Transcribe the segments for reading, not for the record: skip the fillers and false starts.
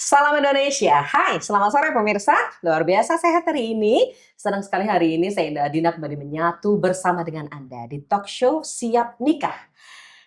Salam Indonesia. Hai, selamat sore pemirsa. Luar biasa sehat hari ini. Senang sekali hari ini saya Indah Dina kembali menyatu bersama dengan Anda di talk show Siap Nikah.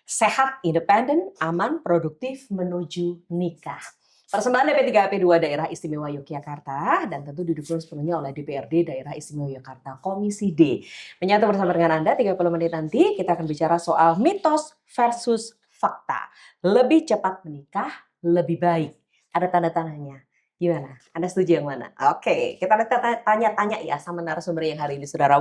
Sehat, independen, aman, produktif menuju nikah. Persembahan DP3AP2 Daerah Istimewa Yogyakarta dan tentu didukung sepenuhnya oleh DPRD Daerah Istimewa Yogyakarta Komisi D. Menyatu bersama dengan Anda 30 menit nanti kita akan bicara soal mitos versus fakta. Lebih cepat menikah, lebih baik. Ada tanda-tandanya. Gimana? Anda setuju yang mana? Oke, kita tanya-tanya ya sama narasumber yang hari ini, Saudara.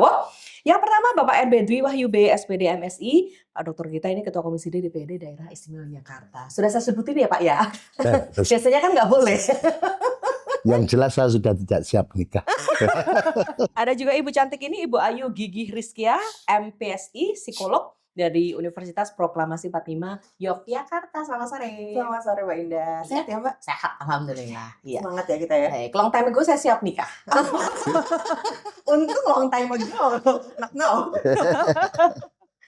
Yang pertama, Bapak RB Dwi Wahyu B, SPD MSI. Pak Dokter kita ini Ketua Komisi D DPRD Daerah Istimewa Yogyakarta. Sudah saya sebutin ya Pak ya? Biasanya kan nggak boleh. Yang jelas saya sudah tidak siap nikah. Ada juga Ibu cantik ini, Ibu Ayu Gigih Rizkia, MPSI, psikolog dari Universitas Proklamasi 45 Yogyakarta. Selamat sore. Selamat sore Mbak Indah. Sehat ya Mbak? Sehat, alhamdulillah. Iya. Semangat ya kita ya. Baik, long time ago saya siap nikah. Untung long time ago. Not now.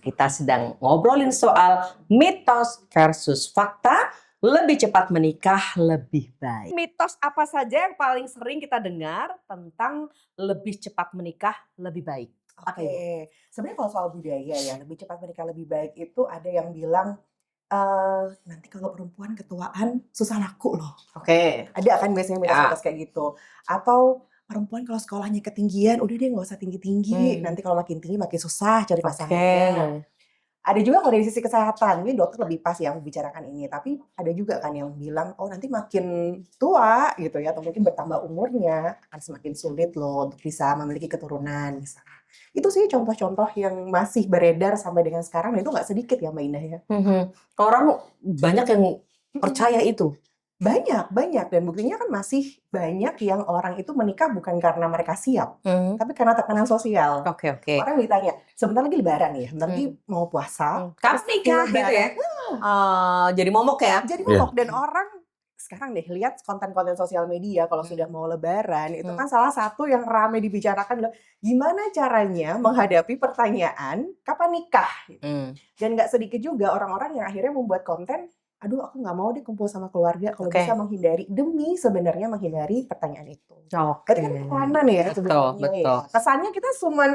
Kita sedang ngobrolin soal mitos versus fakta. Lebih cepat menikah, lebih baik. Mitos apa saja yang paling sering kita dengar tentang lebih cepat menikah, lebih baik? Oke. Sebenarnya kalau soal budaya ya, lebih cepat menikah lebih baik itu ada yang bilang nanti kalau perempuan ketuaan susah laku loh. Oke. Ada kan biasanya mitos-mitos kayak gitu. Atau perempuan kalau sekolahnya ketinggian, udah deh nggak usah tinggi-tinggi. Nanti kalau makin tinggi makin susah cari pasangannya. Ada juga kalau dari sisi kesehatan, ini dokter lebih pas yang membicarakan ini. Tapi ada juga kan yang bilang, oh nanti makin tua gitu ya, atau mungkin bertambah umurnya akan semakin sulit loh untuk bisa memiliki keturunan misalnya. Itu sih contoh-contoh yang masih beredar sampai dengan sekarang, dan itu nggak sedikit ya Mbak Indah ya. Orang banyak yang percaya itu. Banyak. Dan buktinya kan masih banyak yang orang itu menikah bukan karena mereka siap, tapi karena tekanan sosial. Oke. Orang ditanya, sebentar lagi lebaran ya, sebentar lagi mau puasa. Kapan nikah gitu ya? Jadi momok ya? Jadi momok. Dan orang sekarang deh lihat konten-konten sosial media kalau sudah mau lebaran, itu kan salah satu yang ramai dibicarakan adalah gimana caranya menghadapi pertanyaan kapan nikah. Dan nggak sedikit juga orang-orang yang akhirnya membuat konten, aduh aku nggak mau deh kumpul sama keluarga kalau bisa menghindari, demi sebenarnya menghindari pertanyaan itu. Berarti kan tekanan ya sebenarnya. Betul. Ya. Kesannya kita cuman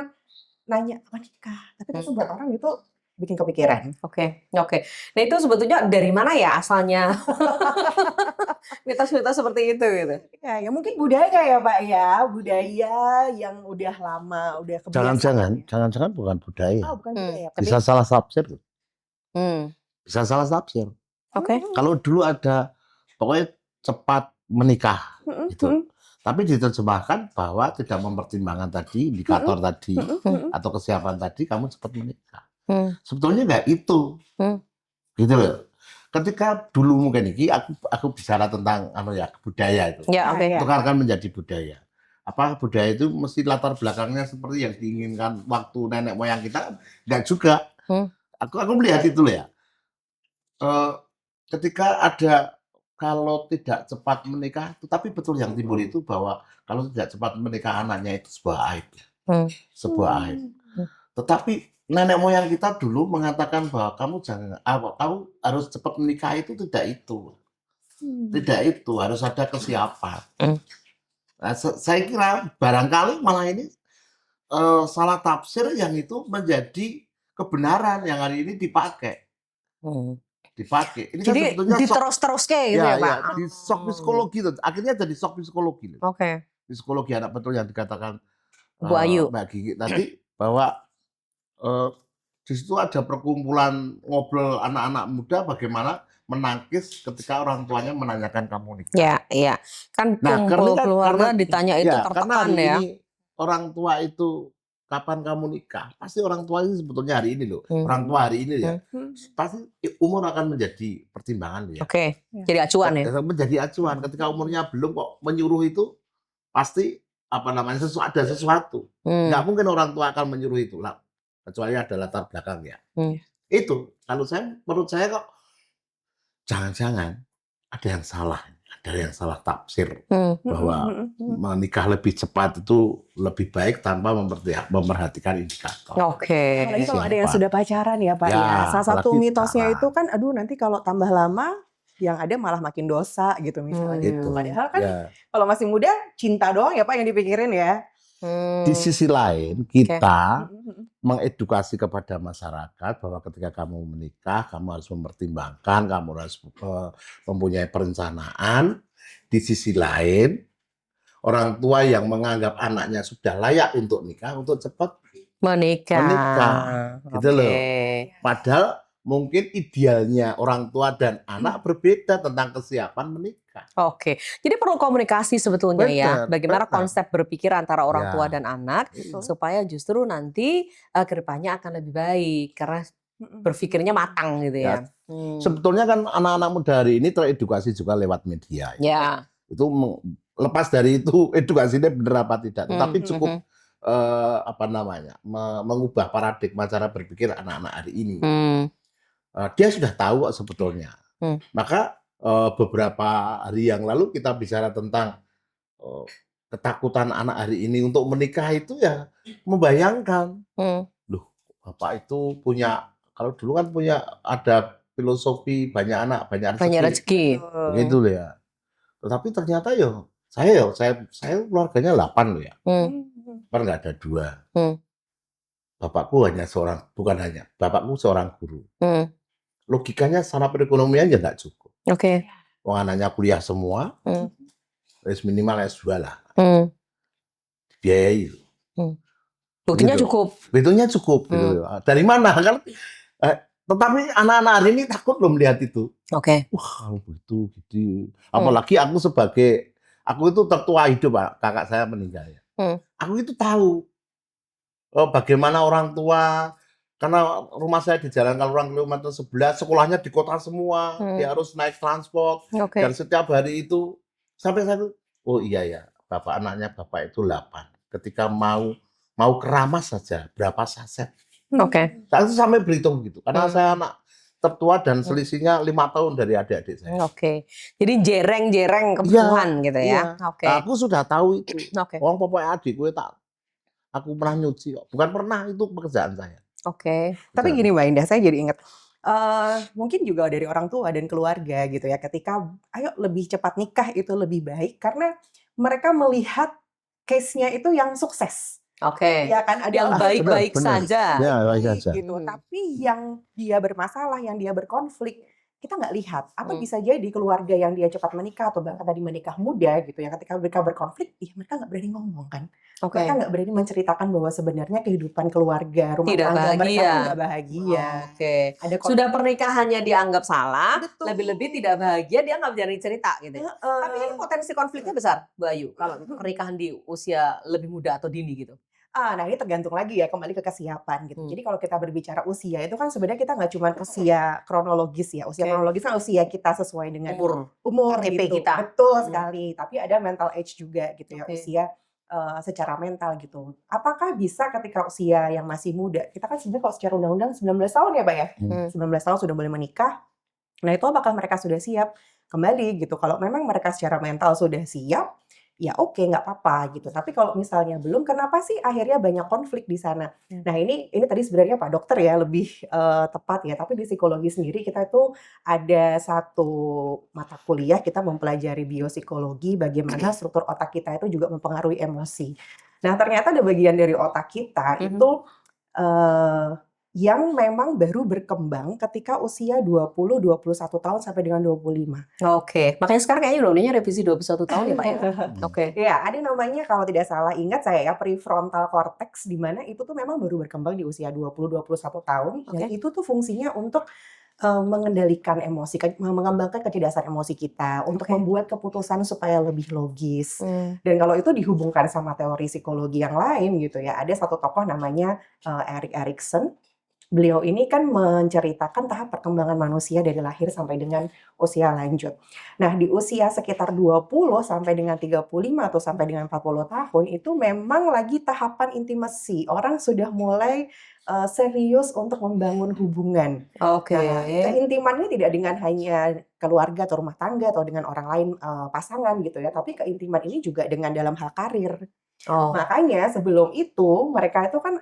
nanya apa nikah, tapi itu buat orang itu bikin kepikiran. Oke. Nah itu sebetulnya dari mana ya asalnya mitos-mitos seperti itu gitu? Ya mungkin budaya ya Pak ya, budaya yang udah lama, udah kebiasaan. Jangan-jangan bukan budaya. Oh, bukan budaya. Bisa salah tafsir. Hmm. Bisa salah tafsir. Oke. Kalau dulu ada pokoknya cepat menikah gitu. Tapi diterjemahkan bahwa tidak mempertimbangkan tadi indikator tadi atau kesiapan tadi, kamu cepat menikah. Sebetulnya enggak itu. Gitu loh. Ketika dulu mungkin ini aku bicara tentang budaya itu. Ya, oke. Tukarkan menjadi budaya. Apa budaya itu mesti latar belakangnya seperti yang diinginkan waktu nenek moyang kita? Enggak juga. Aku melihat itu loh ya. Ketika ada kalau tidak cepat menikah, tetapi betul yang timbul itu bahwa kalau tidak cepat menikah anaknya itu sebuah aib. Sebuah aib. Tetapi nenek moyang kita dulu mengatakan bahwa kamu harus cepat menikah itu tidak itu. Tidak itu, harus ada kesiapan. Nah, saya kira barangkali malah ini salah tafsir yang itu menjadi kebenaran yang hari ini dipakai. Ini jadi kan sebetulnya diterus-terus kayak gitu ya Pak? Di shock psikologi itu. Akhirnya jadi shock psikologi. Oke. Psikologi anak betul yang dikatakan Bu Ayu. Mbak Gigi tadi bahwa di situ ada perkumpulan ngobrol anak-anak muda bagaimana menangkis ketika orang tuanya menanyakan kamu nikah. Iya. Kan kumpul keluarga ditanya itu tertekan ya. Ini orang tua itu kapan kamu nikah? Pasti orang tua ini sebetulnya hari ini loh. Orang tua hari ini ya. Pasti umur akan menjadi pertimbangan ya. Oke. Jadi acuan ya. Menjadi acuan. Ketika umurnya belum kok menyuruh itu pasti ada sesuatu. Nggak mungkin orang tua akan menyuruh itu lah. Kecuali ada latar belakang ya. Itu menurut saya kok jangan-jangan ada yang salah. Ada yang salah tafsir bahwa menikah lebih cepat itu lebih baik tanpa memperhatikan indikator. Oke. Kalau ada yang sudah pacaran ya Pak ya. Salah satu mitosnya itu kan, aduh nanti kalau tambah lama yang ada malah makin dosa gitu misalnya. Itu. Padahal kan Ya. kalau masih muda cinta doang ya Pak yang dipikirin ya. Di sisi lain kita Mm-mm. mengedukasi kepada masyarakat bahwa ketika kamu menikah, kamu harus mempertimbangkan, kamu harus mempunyai perencanaan. Di sisi lain, orang tua yang menganggap anaknya sudah layak untuk nikah, untuk cepat menikah, gitu loh. Padahal mungkin idealnya orang tua dan anak berbeda tentang kesiapan menikah. Oke, jadi perlu komunikasi sebetulnya ya, Benar, bagaimana benar. konsep berpikir antara orang Ya. tua dan anak, Betul. supaya justru nanti ke depannya akan lebih baik, karena berpikirnya matang gitu ya. Sebetulnya kan anak-anak muda hari ini teredukasi juga lewat media. Ya. Itu lepas dari itu edukasinya benar apa tidak, tetapi cukup mengubah paradigma cara berpikir anak-anak hari ini. Dia sudah tahu kok sebetulnya. Maka beberapa hari yang lalu kita bicara tentang ketakutan anak hari ini untuk menikah itu ya membayangkan, loh bapak itu punya, kalau dulu kan punya ada filosofi banyak anak banyak rezeki. Begitu loh ya. Tetapi ternyata saya keluarganya 8 loh ya. Kan nggak ada 2. Bapakku bapakku seorang guru. Logikanya secara perekonomian ya nggak cukup. Oke. Wong anaknya kuliah semua, minimal S2 lah. Biayai. Buktinya Gitu. cukup. Buktinya cukup. Gitu. Dari mana kan? Tetapi anak-anak hari ini takut loh melihat itu. Oke. Wah, begitu gitu. Apalagi aku itu tertua hidup, Pak. Kakak saya meninggal ya. Aku itu tahu bagaimana orang tua, karena rumah saya di Jalan Kalurang kilometer 11, sekolahnya di kota semua, dia harus naik transport, dan setiap hari itu sampai satu, oh iya ya, anaknya bapak itu 8. Ketika mau keramas saja berapa saset. Saya itu sampai berhitung gitu, karena saya anak tertua dan selisihnya 5 tahun dari adik-adik saya. Jadi jereng-jereng kebutuhan gitu ya. Nah, aku sudah tahu itu. Orang pokoknya adik gue aku pernah nyuci kok. Bukan pernah, itu pekerjaan saya. Tapi gini Mbak Indah, saya jadi ingat mungkin juga dari orang tua dan keluarga gitu ya, ketika ayo lebih cepat nikah itu lebih baik karena mereka melihat case-nya itu yang sukses. Ya kan, ada yang baik-baik saja. Ya, baik saja. Gitu. Tapi yang dia bermasalah, yang dia berkonflik, kita nggak lihat. Atau bisa jadi keluarga yang dia cepat menikah atau bahkan tadi menikah muda gitu ya, ketika mereka berkonflik, mereka nggak berani ngomong kan. Mereka nggak berani menceritakan bahwa sebenarnya kehidupan keluarga, rumah tangga mereka nggak bahagia. Sudah pernikahannya dianggap salah, lebih-lebih tidak bahagia, dia nggak berani cerita gitu. Tapi ini potensi konfliknya besar, Bu Ayu, kalau pernikahan di usia lebih muda atau dini gitu. Nah ini tergantung lagi ya, kembali ke kesiapan gitu. Jadi kalau kita berbicara usia itu kan sebenarnya kita nggak cuma usia kronologis ya. Usia kronologis kan usia kita sesuai dengan umur KTP gitu. kita. Betul sekali. Tapi ada mental age juga gitu ya, usia secara mental gitu. Apakah bisa ketika usia yang masih muda, kita kan sebenarnya kalau secara undang-undang 19 tahun ya Pak ya, 19 tahun sudah boleh menikah. Nah itu apakah mereka sudah siap? Kembali gitu, kalau memang mereka secara mental sudah siap, ya oke, nggak apa-apa gitu. Tapi kalau misalnya belum, kenapa sih akhirnya banyak konflik di sana? Nah ini tadi sebenarnya Pak Dokter ya lebih tepat ya. Tapi di psikologi sendiri kita itu ada satu mata kuliah, kita mempelajari biopsikologi, bagaimana struktur otak kita itu juga mempengaruhi emosi. Nah ternyata ada bagian dari otak kita itu yang memang baru berkembang ketika usia 20-21 tahun sampai dengan 25. Makanya sekarang kayaknya undang-undangnya revisi 21 tahun ya Pak ya? Ya, ada namanya kalau tidak salah ingat saya ya, prefrontal cortex, di mana itu tuh memang baru berkembang di usia 20-21 tahun. Dan itu tuh fungsinya untuk mengendalikan emosi, mengembangkan kecerdasan emosi kita, untuk membuat keputusan supaya lebih logis. Dan kalau itu dihubungkan sama teori psikologi yang lain gitu ya, ada satu tokoh namanya Erik Erikson. Beliau ini kan menceritakan tahap perkembangan manusia dari lahir sampai dengan usia lanjut. Nah, di usia sekitar 20 sampai dengan 35 atau sampai dengan 40 tahun itu memang lagi tahapan intimasi. Orang sudah mulai serius untuk membangun hubungan. Nah, keintiman ini tidak dengan hanya keluarga atau rumah tangga atau dengan orang lain, pasangan gitu ya, tapi keintiman ini juga dengan dalam hal karir. Makanya sebelum itu mereka itu kan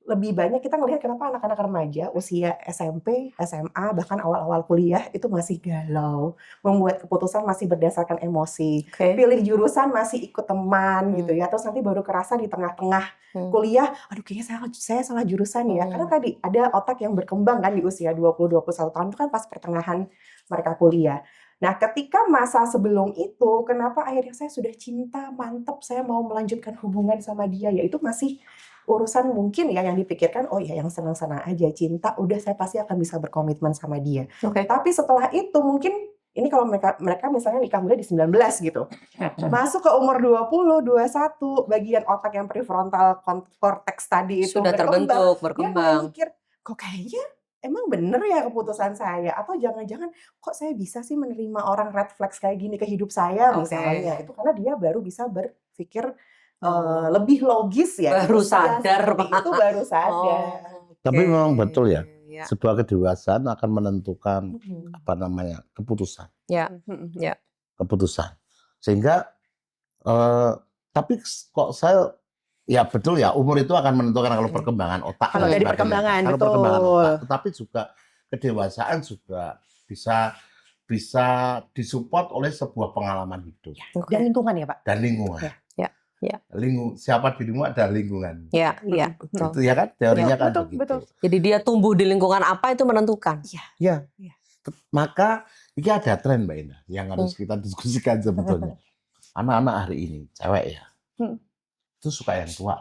lebih banyak kita ngelihat kenapa anak-anak remaja usia SMP, SMA, bahkan awal-awal kuliah itu masih galau, membuat keputusan masih berdasarkan emosi, Oke. pilih jurusan masih ikut teman gitu ya, terus nanti baru kerasa di tengah-tengah kuliah, aduh kayaknya saya salah jurusan ya, karena tadi ada otak yang berkembang kan di usia 20-21 tahun itu kan pas pertengahan mereka kuliah. Nah, ketika masa sebelum itu, kenapa akhirnya saya sudah cinta, mantap, saya mau melanjutkan hubungan sama dia, ya itu masih urusan mungkin ya yang dipikirkan, oh ya yang senang-senang aja, cinta, udah saya pasti akan bisa berkomitmen sama dia. Oke. Tapi setelah itu mungkin, ini kalau mereka misalnya nikah muda di 19 gitu, masuk ke umur 20, 21, bagian otak yang prefrontal cortex tadi itu Sudah terbentuk, berkembang. Dia mulai berkembang. mikir, kok kayaknya emang bener ya keputusan saya? Atau jangan-jangan kok saya bisa sih menerima orang red flags kayak gini ke hidup saya Oke. misalnya. Itu karena dia baru bisa berpikir lebih logis ya. Baru Usia sadar, seperti Pak. itu baru sadar. Tapi Oke. memang betul ya. Ya. Sebuah kedewasaan akan menentukan keputusan. Ya. Keputusan. Sehingga tapi kok saya ya betul ya, umur itu akan menentukan kalau perkembangan otak. Kalau dan dari sebagainya. perkembangan, Kalau betul. perkembangan otak, tetapi juga kedewasaan juga bisa disupport oleh sebuah pengalaman hidup Dan lingkungan ya Pak? dan lingkungan. Ya. Siapa dirimu ada lingkungan. Ya. Itu ya kan teorinya kan betul, begitu. betul. Jadi dia tumbuh di lingkungan apa itu menentukan. Ya. Maka ini ada tren Mbak Indah yang harus kita diskusikan sebetulnya. Anak-anak hari ini, cewek ya, itu suka yang tua.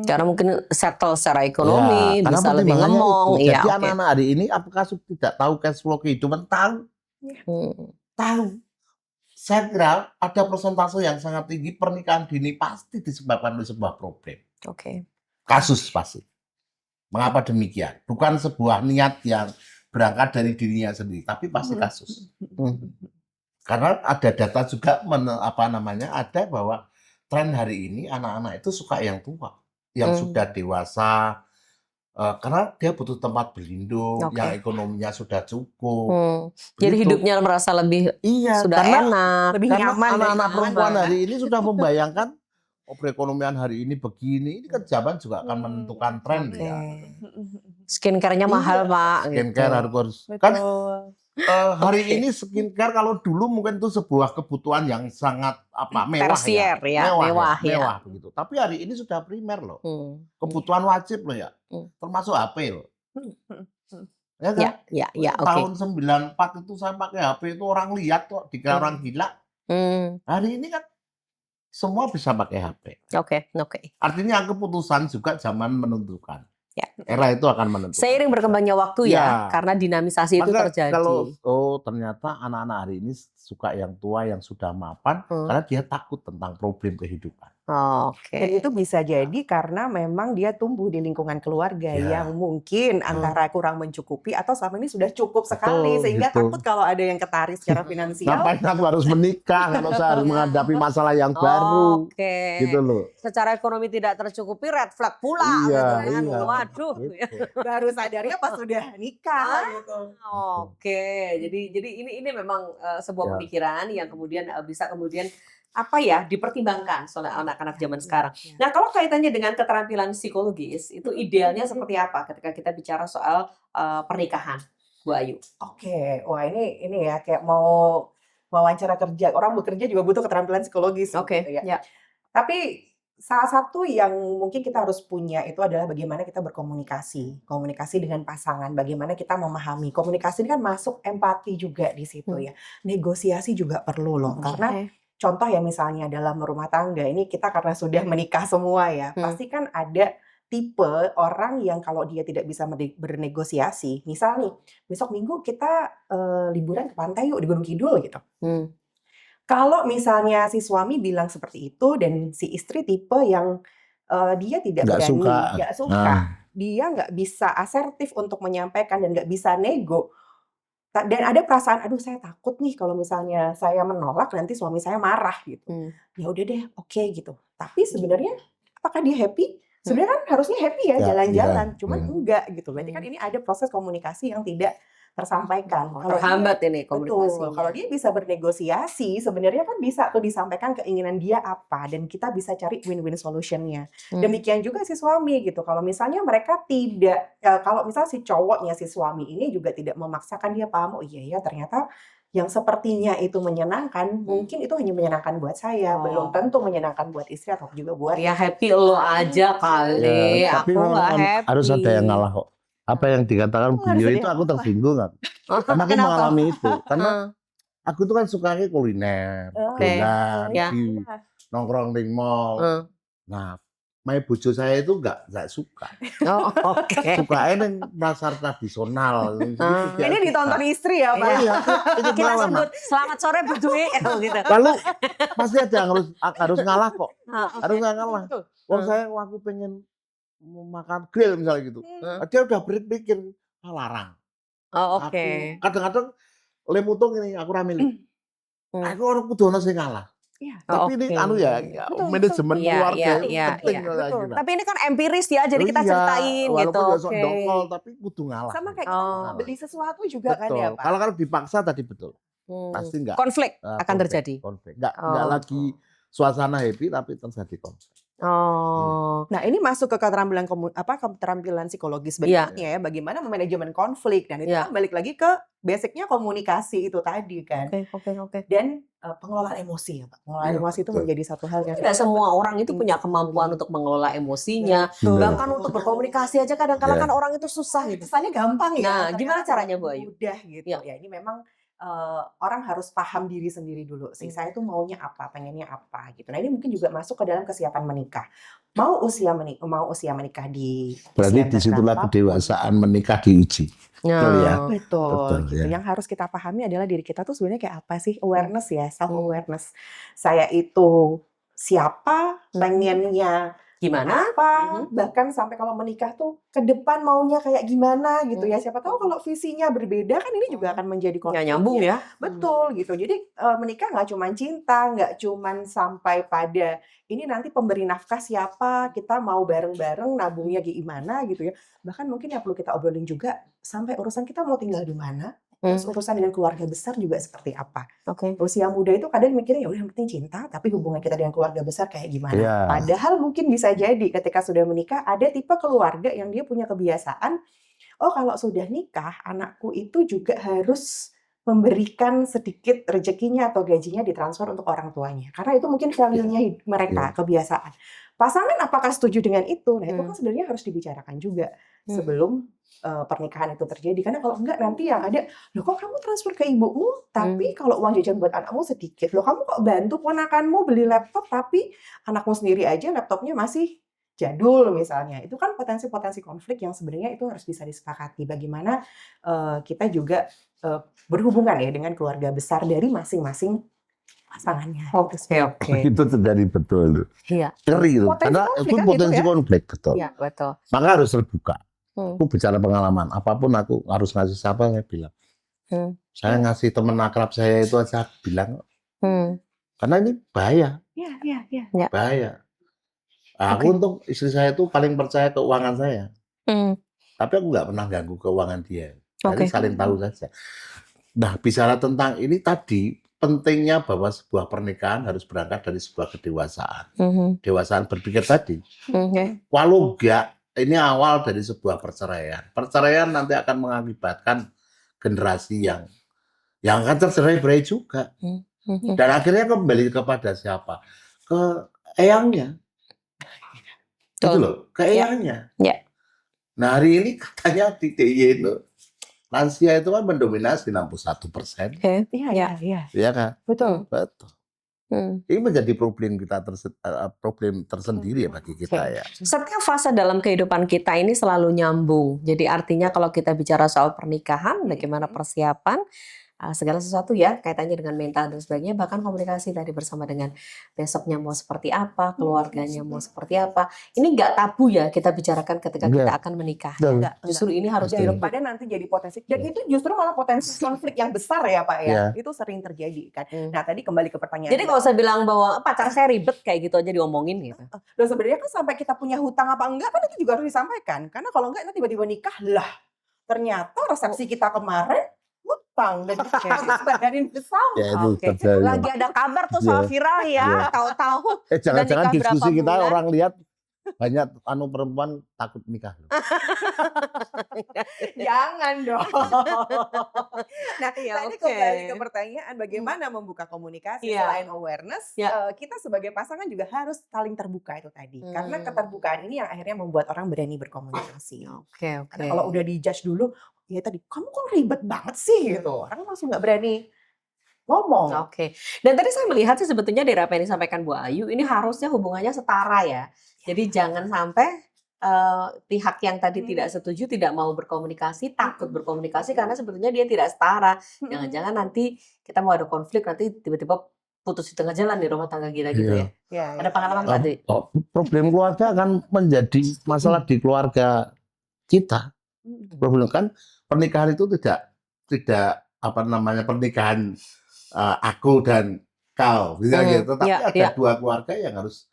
Karena mungkin settle secara ekonomi, Ya, karena bisa lebih pertimbangannya ngomong. itu. Iya, Jadi oke. anak-anak hari ini apakah tidak tahu cash flow kehidupan? Tahu. Tahu. Saya kira ada persentase yang sangat tinggi pernikahan dini pasti disebabkan oleh sebuah problem. Oke. Kasus pasti. Mengapa demikian? Bukan sebuah niat yang berangkat dari dirinya sendiri, tapi pasti kasus. Karena ada data juga ada bahwa tren hari ini anak-anak itu suka yang tua, yang sudah dewasa, karena dia butuh tempat berlindung, Oke. yang ekonominya sudah cukup. Jadi Begitu. hidupnya merasa lebih Iya, sudah karena enak. Lebih karena nyaman dan anak-anak nyaman. perempuan hari ini sudah membayangkan perekonomian hari ini begini, ini kan zaman juga akan menentukan tren Oke. ya. Skincare-nya mahal, Pak. Skincare gitu. harus kan Betul. hari ini skincare kalau dulu mungkin itu sebuah kebutuhan yang sangat mewah Tersier ya, mewah ya. mewah begitu. Tapi hari ini sudah primer loh, kebutuhan wajib loh ya, termasuk HP loh. Ya kan? Ya, oke. Tahun 94 itu saya pakai HP itu orang lihat kok, dikira orang gila. Hari ini kan semua bisa pakai HP. Oke. Artinya keputusan juga zaman menentukan. Ya. Era itu akan menentukan. Seiring berkembangnya waktu ya, karena dinamisasi itu Maka terjadi. kalau ternyata anak-anak hari ini suka yang tua yang sudah mapan karena dia takut tentang problem kehidupan. Oke. Dan itu bisa jadi karena memang dia tumbuh di lingkungan keluarga Ya. yang mungkin antara kurang mencukupi atau selama ini sudah cukup sekali sehingga gitu. takut kalau ada yang ketarik secara finansial. Ngapain aku harus menikah kalau saya harus menghadapi masalah yang baru, Oke. gitu loh. Secara ekonomi tidak tercukupi, red flag pula. Iya, gitu kan. iya. Waduh. Gitu. Baru sadarnya pas sudah nikah gitu. Oke, jadi ini memang sebuah Ya. pemikiran yang kemudian bisa kemudian dipertimbangkan oleh anak-anak zaman sekarang. Ya. Nah, kalau kaitannya dengan keterampilan psikologis, itu idealnya seperti apa ketika kita bicara soal pernikahan, Bu Ayu? Oke, wah ini ya kayak mau wawancara kerja. Orang bekerja juga butuh keterampilan psikologis. Oke, gitu ya. ya. Tapi salah satu yang mungkin kita harus punya itu adalah bagaimana kita berkomunikasi. Komunikasi dengan pasangan, bagaimana kita memahami. Komunikasi ini kan masuk empati juga di situ ya. Negosiasi juga perlu loh. Karena contoh ya misalnya dalam rumah tangga, ini kita karena sudah menikah semua ya. Pasti kan ada tipe orang yang kalau dia tidak bisa bernegosiasi. Misal nih, besok minggu kita liburan ke pantai yuk di Gunung Kidul gitu. Kalau misalnya si suami bilang seperti itu dan si istri tipe yang dia tidak berani, nggak suka, dia nggak bisa asertif untuk menyampaikan dan nggak bisa nego, dan ada perasaan, aduh saya takut nih kalau misalnya saya menolak nanti suami saya marah gitu. Ya udah deh, oke gitu. Tapi sebenarnya apakah dia happy? Sebenarnya kan harusnya happy ya jalan-jalan, cuman enggak gitu. Berarti kan ini ada proses komunikasi yang tidak tersampaikan. Kalau Terhambat ini betul, komunikasinya. kalau dia bisa bernegosiasi, sebenarnya kan bisa tuh disampaikan keinginan dia apa, dan kita bisa cari win-win solution-nya. Demikian juga si suami gitu. Kalau misalnya mereka tidak, kalau misalnya si cowoknya, si suami ini juga tidak memaksakan, dia paham, oh iya ya ternyata yang sepertinya itu menyenangkan, mungkin itu hanya menyenangkan buat saya, belum tentu menyenangkan buat istri atau juga buat Ya happy lo aja kali, Ya, tapi aku memang nggak happy. harus ada yang ngalah kok. Apa yang dikatakan Oh, harus beliau ada itu yang aku ngalah. tersinggung kan. Karena aku Kenapa? mengalami itu. Karena Heeh. aku tuh kan sukanya kuliner, Oke. dolan, Ya. di nongkrong di mall. Heeh. Nah, mai bojo saya itu nggak suka. Oh, oke. Sukanya yang pasar tradisional. Gitu, dia Ini suka. ditonton istri ya Pak? Iya, itu Kita malah, sebut selamat sore Bu Dwi gitu. lalu pasti ada yang harus ngalah kok. Harus nggak ngalah. Betul. Wong saya waktu pengen mau makan grill misalnya gitu. Dia udah berpikir larang. Oh, Aku oke. kadang-kadang lemutung ini aku ra milih. Aku orang kudu ono sing ngalah. Iya. Oh, Tapi ini oke. anu ya, Betul, manajemen Iya, keluarga iya, itu iya, penting iya. kalau Betul. gitu. Tapi ini kan empiris ya, jadi kita Iya, ceritain gitu. walaupun ya sok Oke. dongkol tapi kudu ngalah. Sama kayak kita mau Oh. beli sesuatu juga kan ya Betul. Pak? Kalau dipaksa tadi betul. Pasti enggak Konflik akan konflik, terjadi. konflik. Enggak Oh. lagi suasana happy tapi terjadi konflik. Oh. Nah, ini masuk ke keterampilan keterampilan psikologis Iya. berikutnya ya, bagaimana memanajemen konflik, dan itu Iya. kan balik lagi ke basicnya komunikasi itu tadi kan. Oke. Dan pengelolaan emosi ya Pak. Pengelolaan Iya, emosi itu betul. menjadi satu hal yang Tidak semua orang itu punya kemampuan untuk mengelola emosinya. Betul. Bahkan untuk berkomunikasi aja kadang-kadang Iya. kan orang itu susah gitu. kesannya gampang ya. Nah, ternyata gimana caranya, tidak Bu Ayu? mudah gitu. Iya. Ya ini memang orang harus paham diri sendiri dulu sih. Saya tuh maunya apa, pengennya apa gitu. Nah, ini mungkin juga masuk ke dalam kesiapan menikah. Mau usia menikah di Berarti usia disitulah berapapun. kedewasaan menikah diuji. Betul ya. Betul, Betul, gitu. ya. Yang harus kita pahami adalah diri kita tuh sebenarnya kayak apa sih? Awareness ya, self awareness. Saya itu siapa, pengennya Gimana? apa, bahkan sampai kalau menikah tuh ke depan maunya kayak gimana gitu ya. Siapa tahu kalau visinya berbeda kan ini juga akan menjadi Nggak konflik. nyambung ya. Betul gitu. Jadi menikah nggak cuma cinta, nggak cuma sampai pada ini nanti pemberi nafkah siapa, kita mau bareng-bareng nabungnya gimana gitu ya. Bahkan mungkin yang perlu kita obrolin juga sampai urusan kita mau tinggal di mana, terus urusan dengan keluarga besar juga seperti apa. Oke. Usia muda itu kadang mikirnya ya udah yang penting cinta, tapi hubungan kita dengan keluarga besar kayak gimana. Iya. Padahal mungkin bisa jadi ketika sudah menikah ada tipe keluarga yang dia punya kebiasaan, oh kalau sudah nikah anakku itu juga harus memberikan sedikit rezekinya atau gajinya ditransfer untuk orang tuanya. Karena itu mungkin value-nya mereka, kebiasaan. Pasangan apakah setuju dengan itu? Nah itu kan sebenarnya harus dibicarakan juga sebelum pernikahan itu terjadi. Karena kalau enggak nanti yang ada, loh kok kamu transfer ke ibumu, tapi kalau uang jajan buat anakmu sedikit. Loh kamu kok bantu ponakanmu beli laptop, tapi anakmu sendiri aja laptopnya masih jadul misalnya. Itu kan potensi-potensi konflik yang sebenarnya itu harus bisa disepakati. Bagaimana kita juga berhubungan ya dengan keluarga besar dari masing-masing pasangannya. Oke. Itu terjadi betul. Iya. Ngeri itu. Potensi Karena konflik itu kan potensi gitu ya. konflik betul. Iya, betul. Maka harus terbuka. Aku bicara pengalaman, apapun aku harus ngasih siapa saya bilang. Saya ngasih teman akrab saya itu aja aku bilang. Karena ini bahaya. Iya. Bahaya. Aku untuk istri saya itu paling percaya keuangan saya. Tapi aku nggak pernah ganggu keuangan dia. Jadi saling tahu saja. Nah, bicara tentang ini tadi, pentingnya bahwa sebuah pernikahan harus berangkat dari sebuah kedewasaan. Dewasaan berpikir tadi. Walau enggak, ini awal dari sebuah perceraian. Perceraian nanti akan mengakibatkan generasi yang akan tercerai-berai juga. Dan akhirnya kembali kepada siapa? Ke eyangnya. Itu loh, ke eyangnya. Ya. Nah, hari ini katanya di DIY itu lansia itu kan mendominasi 61%. Iya. Iya kan? Betul. Betul. Ini menjadi problem kita problem tersendiri ya bagi kita ya. Setiap fase dalam kehidupan kita ini selalu nyambung. Jadi artinya kalau kita bicara soal pernikahan, bagaimana persiapan, segala sesuatu ya kaitannya dengan mental dan sebagainya, bahkan komunikasi tadi bersama dengan besoknya mau seperti apa, keluarganya mau seperti apa. Ini nggak tabu ya kita bicarakan ketika kita akan menikah. Enggak. Justru ini harus Daripada nanti jadi potensi, dan itu justru malah potensi konflik yang besar ya Pak ya. Iya. Itu sering terjadi kan. Nah tadi kembali ke pertanyaan. Jadi nggak usah bilang bahwa pacar saya ribet kayak gitu aja diomongin gitu. Dan sebenarnya kan sampai kita punya hutang apa enggak kan itu juga harus disampaikan. Karena kalau enggak nanti tiba-tiba nikah lah. Ternyata resepsi kita kemarin gampang dan bayarin bersama. Ya itu Oke. terjadi. Lagi ada kabar tuh soal Iya. viral ya, Iya. tahu-tahu Jangan-jangan nikah diskusi berapa kita bulan? orang lihat banyak perempuan takut nikah. Jangan dong. Nah, Iya, tadi oke. kembali ke pertanyaan bagaimana membuka komunikasi Iya. selain awareness, Iya. kita sebagai pasangan juga harus saling terbuka itu tadi. Karena Hmm. keterbukaan ini yang akhirnya membuat orang berani berkomunikasi. Oke. Karena kalau udah dijudge dulu, ya tadi kamu kok ribet banget sih gitu. Orang langsung nggak berani ngomong. Oke. Dan tadi saya melihat sih sebetulnya dari apa yang disampaikan Bu Ayu, ini harusnya hubungannya setara ya. Jadi jangan sampai pihak yang tadi tidak setuju tidak mau berkomunikasi, takut berkomunikasi karena sebetulnya dia tidak setara. Jangan-jangan nanti kita mau ada konflik, nanti tiba-tiba putus di tengah jalan di rumah tangga kita gitu ya. Ya, Ada pengalaman Mbak Dwi? Problem keluarga akan menjadi masalah di keluarga kita. Problem kan pernikahan itu tidak apa namanya pernikahan aku dan kau, gitu. Tetapi ada dua keluarga yang harus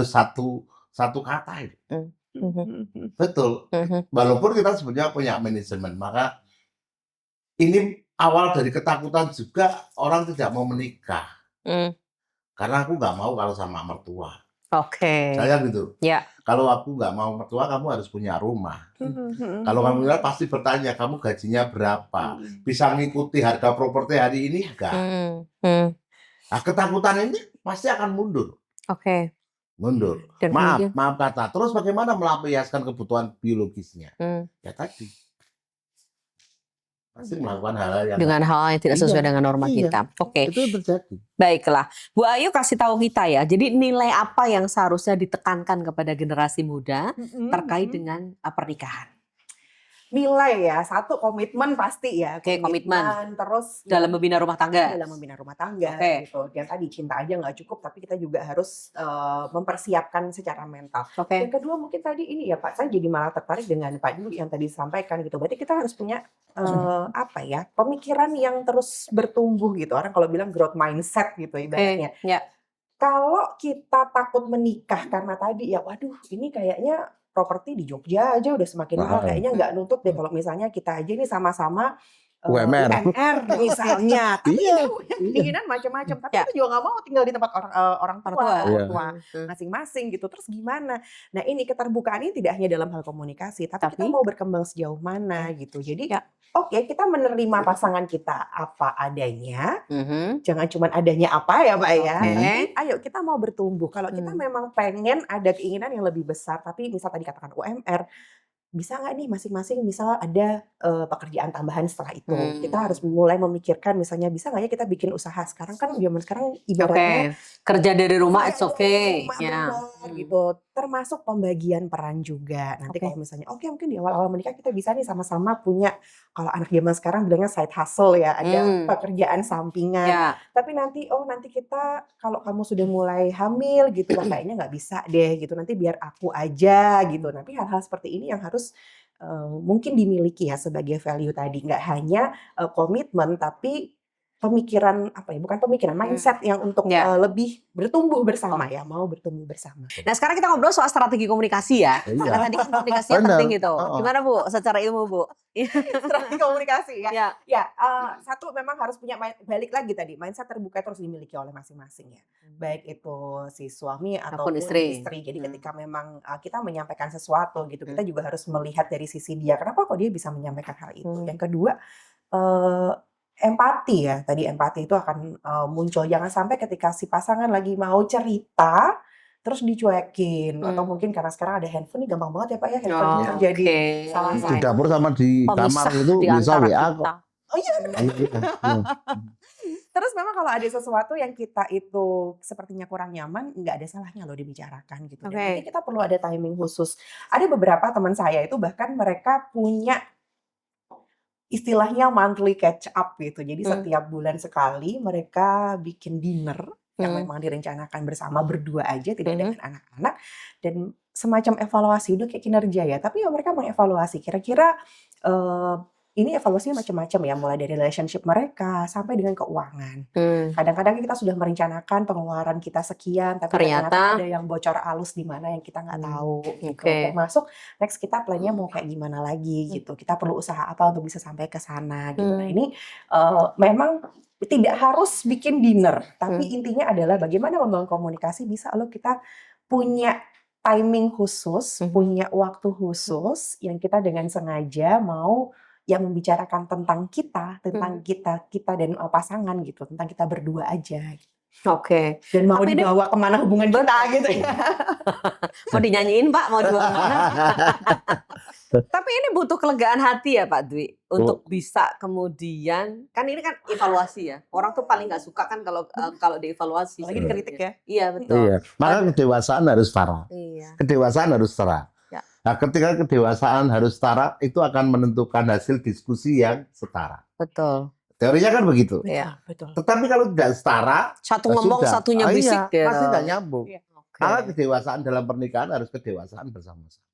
satu kata itu. Betul. Walaupun kita sebenarnya punya manajemen, maka ini awal dari ketakutan juga orang tidak mau menikah. Karena aku nggak mau kalau sama mertua. Oke. Saya gitu. Ya. Kalau aku nggak mau mertua, kamu harus punya rumah. Kalau kamu bilang pasti bertanya, kamu gajinya berapa? Bisa ngikuti harga properti hari ini enggak? Nah, ketakutan ini pasti akan mundur. Oke. Mundur. Dan Maaf kata. Terus bagaimana melampiaskan kebutuhan biologisnya? Ya tadi. Pasti melakukan hal-hal yang dengan hal yang tidak sesuai dengan norma kita. Oke. Itu terjadi. Baiklah. Bu Ayu kasih tahu kita ya. Jadi nilai apa yang seharusnya ditekankan kepada generasi muda terkait dengan pernikahan? Nilai ya, satu komitmen pasti ya. Oke, komitmen. Terus dalam membina rumah tangga. Dalam membina rumah tangga Oke. gitu. Yang tadi cinta aja nggak cukup, tapi kita juga harus mempersiapkan secara mental. Oke. Yang kedua mungkin tadi ini ya Pak, saya jadi malah tertarik dengan Pak Dwi yang tadi sampaikan gitu. Berarti kita harus punya apa ya, pemikiran yang terus bertumbuh gitu. Orang kalau bilang growth mindset gitu ibaratnya. Ya. Kalau kita takut menikah karena tadi ya, waduh ini kayaknya properti di Jogja aja udah semakin mahal, kayaknya nggak nuntut deh kalau misalnya kita aja ini sama-sama UMR misalnya. Tapi Iya. kita punya keinginan macam-macam, tapi kita juga nggak mau tinggal di tempat orang tua masing-masing gitu. Terus gimana? Nah ini keterbukaan ini tidak hanya dalam hal komunikasi, tapi kita mau berkembang sejauh mana gitu. Jadi oke, kita menerima pasangan kita apa adanya, jangan cuma adanya apa ya Pak ya. Ayo kita mau bertumbuh. Kalau kita memang pengen ada keinginan yang lebih besar, tapi misal tadi katakan UMR, bisa nggak nih masing-masing misal ada pekerjaan tambahan setelah itu. Kita harus mulai memikirkan misalnya bisa nggak ya kita bikin usaha. Sekarang kan zaman sekarang ibaratnya kerja dari rumah it's okay. Ya. Gitu. Termasuk pembagian peran juga. Nanti kalau misalnya mungkin di awal-awal menikah kita bisa nih sama-sama punya, kalau anak zaman sekarang bilangnya side hustle ya, ada pekerjaan sampingan. Tapi nanti kita kalau kamu sudah mulai hamil gitu, kayaknya nggak bisa deh gitu. Nanti biar aku aja gitu. Nanti hal-hal seperti ini yang harus mungkin dimiliki ya sebagai value tadi. Nggak hanya komitmen tapi pemikiran bukan pemikiran, mindset yang untuk lebih bertumbuh bersama ya, mau bertumbuh bersama. Nah sekarang kita ngobrol soal strategi komunikasi ya. Karena tadi kan komunikasinya penting gitu. Gimana Bu, secara ilmu Bu? Strategi komunikasi ya. Satu memang harus punya, balik lagi tadi, mindset terbuka terus dimiliki oleh masing-masing ya. Baik itu si suami ataupun istri. Jadi ketika memang kita menyampaikan sesuatu gitu, kita juga harus melihat dari sisi dia. Kenapa kok dia bisa menyampaikan hal itu? Yang kedua, empati ya. Tadi empati itu akan muncul. Jangan sampai ketika si pasangan lagi mau cerita terus dicuekin, atau mungkin karena sekarang ada handphone nih gampang banget ya Pak ya, handphone terjadi salah di dapur sama di kamar itu bisa WA kok. Oh iya benar. Terus memang kalau ada sesuatu yang kita itu sepertinya kurang nyaman, nggak ada salahnya loh dibicarakan gitu. Dan mungkin kita perlu ada timing khusus. Ada beberapa teman saya itu bahkan mereka punya istilahnya monthly catch up gitu. Jadi setiap bulan sekali mereka bikin dinner yang memang direncanakan bersama berdua aja, tidak dengan anak-anak, dan semacam evaluasi udah kayak kinerja ya. Tapi ya mereka mengevaluasi kira-kira ini evaluasinya macam-macam ya, mulai dari relationship mereka sampai dengan keuangan. Kadang-kadang kita sudah merencanakan pengeluaran kita sekian, tapi ternyata ada yang bocor alus di mana yang kita nggak tahu. Gitu. Termasuk next kita plannya mau kayak gimana lagi gitu. Kita perlu usaha apa untuk bisa sampai ke sana gitu. Nah ini memang tidak harus bikin dinner, tapi intinya adalah bagaimana membangun komunikasi bisa lo kita punya timing khusus, punya waktu khusus yang kita dengan sengaja mau yang membicarakan tentang kita dan pasangan gitu, tentang kita berdua aja. Oke. Dan mau dibawa kemana hubungan kita gitu ya. Mau dinyanyiin Pak, mau dibawa kemana? Tapi ini butuh kelegaan hati ya Pak Dwi untuk bisa kemudian kan ini kan evaluasi ya. Orang tuh paling nggak suka kan kalau dievaluasi. Lagi dikritik ya. Iya betul. Iya. Maka kedewasaan harus setara. Iya. Kedewasaan harus setara. Ya. Nah, ketika kedewasaan harus setara, itu akan menentukan hasil diskusi yang setara. Betul. Teorinya kan begitu. Iya. Betul. Tetapi kalau tidak setara, Satu ngomong, sudah. satunya bisik gitu. Pasti tidak nyambung. Iya. Maka kedewasaan dalam pernikahan harus kedewasaan bersama-sama.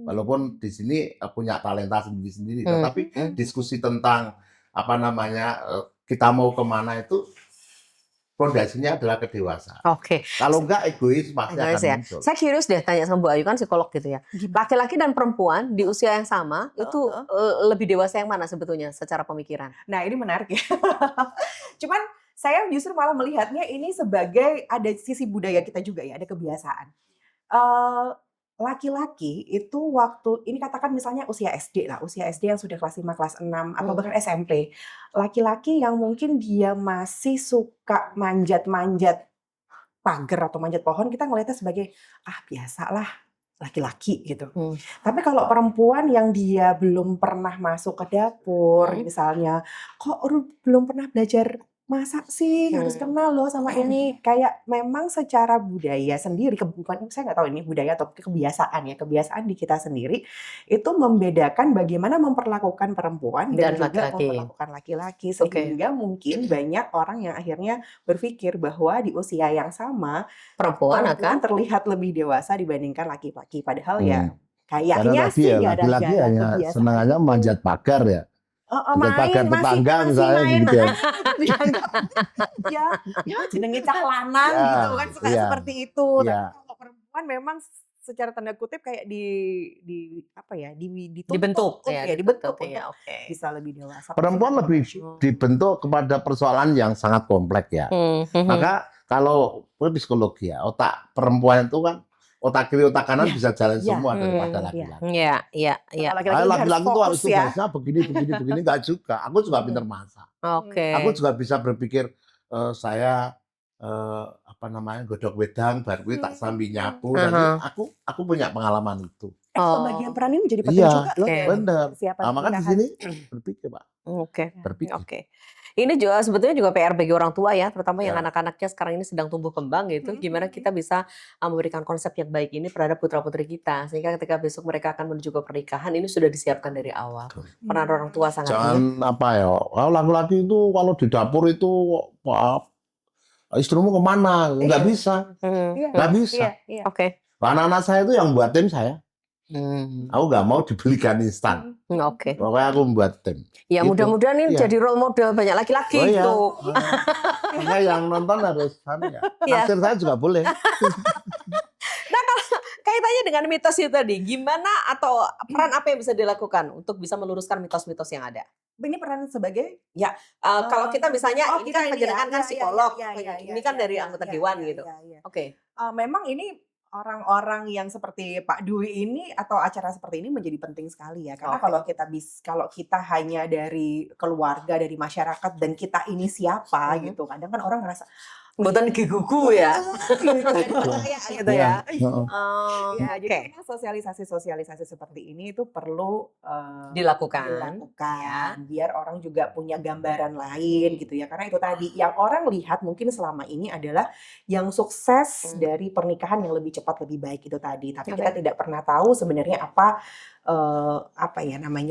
Walaupun di sini punya talenta sendiri-sendiri, tetapi diskusi tentang kita mau kemana itu fondasinya adalah kedewasaan. Oke. Kalau enggak egois pasti akan muncul. Saya curious deh tanya sama Bu Ayu kan psikolog gitu ya. Laki-laki dan perempuan di usia yang sama itu lebih dewasa yang mana sebetulnya secara pemikiran? Nah ini menarik ya. Cuman saya justru malah melihatnya ini sebagai ada sisi budaya kita juga ya, ada kebiasaan. Laki-laki itu waktu ini katakan misalnya usia SD yang sudah kelas 5, kelas 6 atau bahkan SMP. Laki-laki yang mungkin dia masih suka manjat-manjat pagar atau manjat pohon, kita ngelihatnya sebagai biasalah laki-laki gitu. Tapi kalau perempuan yang dia belum pernah masuk ke dapur misalnya, kok belum pernah belajar masak sih, harus kenal loh sama ini. Kayak memang secara budaya sendiri, bukan saya nggak tahu ini budaya atau kebiasaan ya, kebiasaan di kita sendiri itu membedakan bagaimana memperlakukan perempuan dan juga memperlakukan laki-laki. Sehingga mungkin banyak orang yang akhirnya berpikir bahwa di usia yang sama perempuan akan terlihat lebih dewasa dibandingkan laki-laki. Padahal ya kayaknya sih ya laki-laki hanya senang aja manjat pagar ya. Pagar tetangga misalnya gitu ya jenenge cah lanang gitu kan suka seperti itu. Tapi kalau perempuan memang secara tanda kutip kayak dibentuk untuk bisa lebih dewasa. Perempuan lebih dibentuk kepada persoalan yang sangat kompleks ya. Maka kalau psikologi ya, otak perempuan itu kan otak kiri, otak kanan bisa jalan semua daripada laki-laki. Iya. Laki-laki itu harus tugasnya begini, enggak juga. Aku juga pintar masak. Aku juga bisa berpikir saya godok wedang, baru tak sambil nyapu. Nanti aku punya pengalaman itu. Pembagian peran ini menjadi penting juga loh. Benar. Maka di sini berpikir Pak. Berpikir. Ini juga sebetulnya juga PR bagi orang tua ya, terutama yang anak-anaknya sekarang ini sedang tumbuh kembang gitu. Gimana kita bisa memberikan konsep yang baik ini terhadap putra-putri kita, sehingga ketika besok mereka akan menuju ke pernikahan ini sudah disiapkan dari awal. Peran orang tua sangat. Jangan kalau laki-laki itu kalau di dapur itu istrimu kemana? Nggak bisa, nggak bisa. Anak-anak saya itu yang buat tim saya. Aku nggak mau dibelikan instan. Pokoknya aku membuat tim. Ya mudah-mudahan ini jadi role model banyak laki-laki itu. Makanya yang nonton harus naksir saya juga boleh. Nah kalau kaitannya dengan mitos itu tadi, gimana atau peran apa yang bisa dilakukan untuk bisa meluruskan mitos-mitos yang ada? Ini peran sebagai kalau kita misalnya ini kan penjenengan kan psikolog, ini kan dari anggota dewan gitu. Memang ini orang-orang yang seperti Pak Dwi ini atau acara seperti ini menjadi penting sekali ya, karena kalau kita hanya dari keluarga, dari masyarakat dan kita ini siapa gitu, kadang kan orang ngerasa buatan gugu ya, gitu ya. Jadi sosialisasi seperti ini itu perlu dilakukan biar orang juga punya gambaran lain gitu ya, karena itu tadi yang orang lihat mungkin selama ini adalah yang sukses dari pernikahan yang lebih cepat lebih baik itu tadi, tapi kita tidak pernah tahu sebenarnya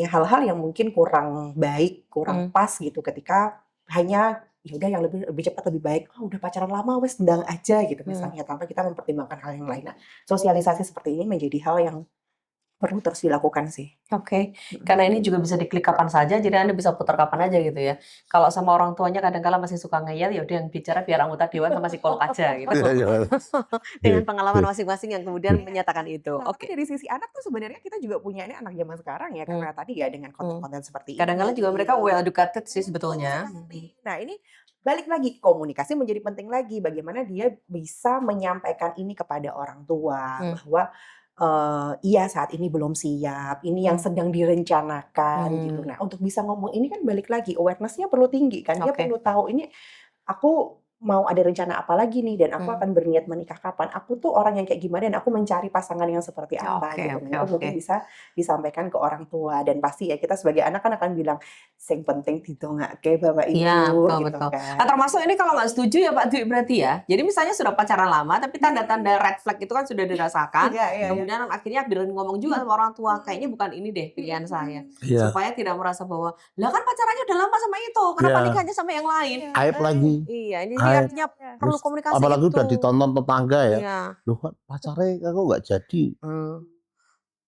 hal-hal yang mungkin kurang baik, kurang pas gitu ketika hanya ya udah yang lebih cepat lebih baik, udah pacaran lama wes tendang aja gitu misalnya, tanpa kita mempertimbangkan hal yang lain. Nah, sosialisasi seperti ini menjadi hal yang perlu terus dilakukan sih. Oke, karena ini juga bisa diklik kapan saja, jadi Anda bisa putar kapan aja gitu ya. Kalau sama orang tuanya kadang-kala masih suka ngeyel, ya udah yang bicara biar anggota dewan sama psikolog aja gitu. Iya, iya. Dengan pengalaman masing-masing yang kemudian menyatakan itu. Nah, tapi Oke. dari sisi anak tuh sebenarnya kita juga punya ini anak zaman sekarang ya, karena tadi ya dengan konten-konten seperti ini. Kadang-kala juga mereka well educated sih sebetulnya. Nah, ini balik lagi, komunikasi menjadi penting lagi. Bagaimana dia bisa menyampaikan ini kepada orang tua, bahwa iya saat ini belum siap, ini yang sedang direncanakan gitu. Nah, untuk bisa ngomong ini kan balik lagi, awareness-nya perlu tinggi kan. Dia Oke. perlu tahu ini aku mau ada rencana apa lagi nih, dan aku akan berniat menikah kapan. Aku tuh orang yang kayak gimana, dan aku mencari pasangan yang seperti apa Oke, gitu. oke, Nah, itu mungkin oke. bisa disampaikan ke orang tua, dan pasti ya kita sebagai anak kan akan bilang sing penting didongake bapak ibu Iya, betul, gitu betul. kan. Nah, termasuk ini kalau nggak setuju ya Pak Dwi berarti ya. Jadi misalnya sudah pacaran lama, tapi tanda-tanda red flag itu kan sudah dirasakan. Iya, iya, iya. Kemudian akhirnya berani ngomong juga sama orang tua, kayaknya bukan ini deh pilihan saya. Iya. Supaya tidak merasa bahwa, lah kan pacarannya udah lama sama itu, kenapa Iya. nikahnya sama yang lain? Aib lagi. Iya, ini Aib. artinya perlu Terus komunikasi apalagi itu. udah ditonton tetangga ya. Iya. Loh kan pacarnya aku nggak jadi.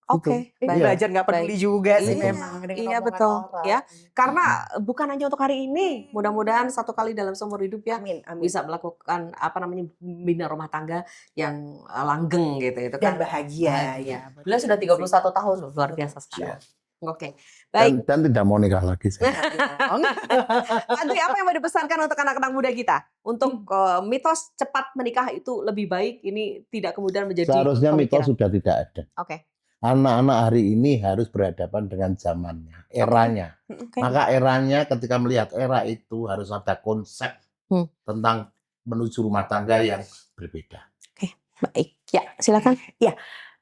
Oke, Ini baik. belajar nggak peduli baik. juga sih Iya, memang dengan iya, omongan betul, orang. ya. Karena bukan hanya untuk hari ini, mudah-mudahan satu kali dalam seumur hidup ya Amin, amin. bisa melakukan apa namanya bina rumah tangga yang langgeng gitu itu Dan kan. bahagia. Bahagia. Ya, Beliau sudah 31 tahun loh, luar biasa sekali. Iya. Oke, baik. Dan tidak mau nikah lagi saya. Andri, apa yang mau dipesankan untuk anak-anak muda kita? Untuk mitos cepat menikah itu lebih baik, ini tidak kemudian menjadi Seharusnya mitos pemikiran. sudah tidak ada. Oke. Anak-anak hari ini harus berhadapan dengan zamannya, eranya. Oke. Maka eranya ketika melihat era itu harus ada konsep tentang menuju rumah tangga yang berbeda. Baik. Ya, silakan.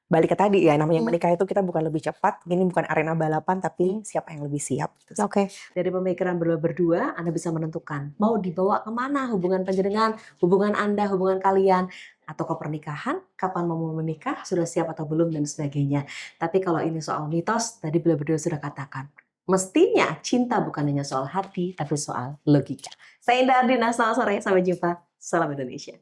Balik ke tadi ya, namanya menikah itu kita bukan lebih cepat, ini bukan arena balapan, tapi siapa yang lebih siap. Oke, dari pemikiran berdua, Anda bisa menentukan mau dibawa kemana hubungan panjenengan, hubungan Anda, hubungan kalian, atau ke pernikahan, kapan mau menikah, sudah siap atau belum, dan sebagainya. Tapi kalau ini soal mitos, tadi berdua sudah katakan, mestinya cinta bukan hanya soal hati, tapi soal logika. Saya Indah Ardina, selamat sore, sampai jumpa. Salam Indonesia.